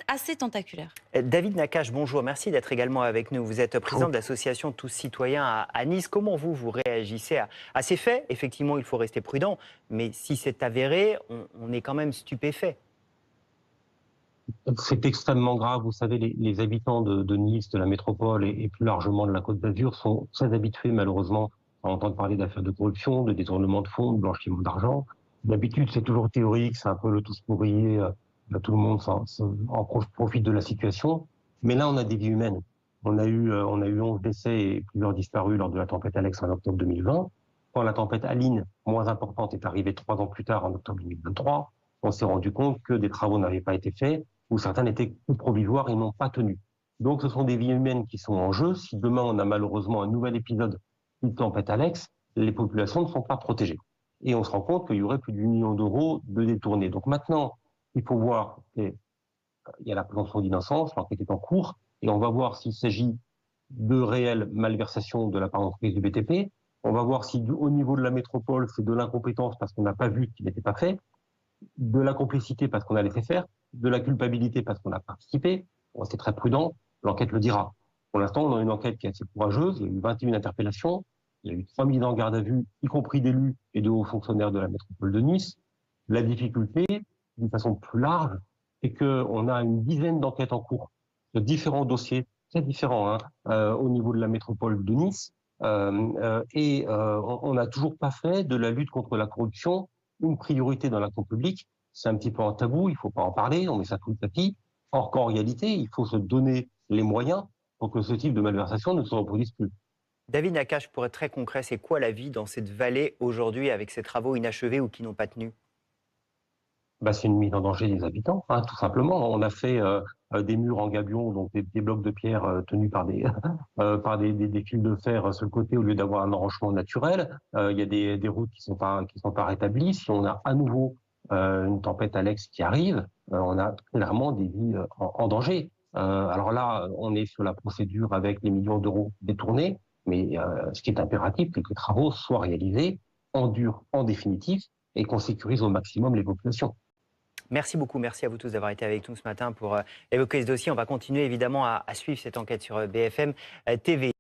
assez tentaculaire. David Nakache, bonjour, merci d'être également avec nous. Vous êtes président Bonjour. de l'association Tous Citoyens à Nice. Comment vous réagissez à ces faits? Effectivement, il faut rester prudent, mais si c'est avéré, on est quand même stupéfait. C'est extrêmement grave. Vous savez, les habitants de Nice, de la métropole et plus largement de la Côte d'Azur sont très habitués, malheureusement, à entendre parler d'affaires de corruption, de détournement de fonds, de blanchiment d'argent. D'habitude, c'est toujours théorique, c'est un peu le tous pour rier, tout le monde profite de la situation. Mais là, on a des vies humaines. On a eu 11 décès et plusieurs disparus lors de la tempête Alex en octobre 2020. Quand la tempête Aline, moins importante, est arrivée 3 ans plus tard, en octobre 2023, on s'est rendu compte que des travaux n'avaient pas été faits, où certains étaient provisoires et n'ont pas tenu. Donc ce sont des vies humaines qui sont en jeu. Si demain on a malheureusement un nouvel épisode de tempête Alex, les populations ne sont pas protégées. Et on se rend compte qu'il y aurait plus d'1 million d'euros de détournés. Donc maintenant, il faut voir, il y a la présomption d'innocence, l'enquête est en cours, et on va voir s'il s'agit de réelles malversations de la part d'entreprise du BTP. On va voir si au niveau de la métropole, c'est de l'incompétence parce qu'on n'a pas vu qu'il n'était pas fait, de la complicité parce qu'on a laissé faire, de la culpabilité parce qu'on a participé. On reste très prudent, l'enquête le dira. Pour l'instant, on a une enquête qui est assez courageuse, il y a eu 21 interpellations, il y a eu 3 mises en garde à vue, y compris d'élus et de hauts fonctionnaires de la métropole de Nice. La difficulté, d'une façon plus large, c'est qu'on a une dizaine d'enquêtes en cours de différents dossiers, très différents, au niveau de la métropole de Nice, on n'a toujours pas fait de la lutte contre la corruption une priorité dans l'action publique. C'est un petit peu un tabou, il ne faut pas en parler, on met ça sous le tapis. Or qu'en réalité, il faut se donner les moyens pour que ce type de malversation ne se reproduise plus. David Nakache, pour être très concret, c'est quoi la vie dans cette vallée aujourd'hui avec ces travaux inachevés ou qui n'ont pas tenu? C'est une mise en danger des habitants, tout simplement. On a fait des murs en gabion, donc des blocs de pierre tenus par des fils de fer sur le côté au lieu d'avoir un enrochement naturel. Il y a des routes qui sont pas rétablies. Si on a à nouveau une tempête Alex qui arrive, on a clairement des vies en danger. Alors là, on est sur la procédure avec les millions d'euros détournés, mais ce qui est impératif, c'est que les travaux soient réalisés en dur, en définitif, et qu'on sécurise au maximum les populations. Merci beaucoup, merci à vous tous d'avoir été avec nous ce matin pour évoquer ce dossier. On va continuer évidemment à suivre cette enquête sur BFM TV.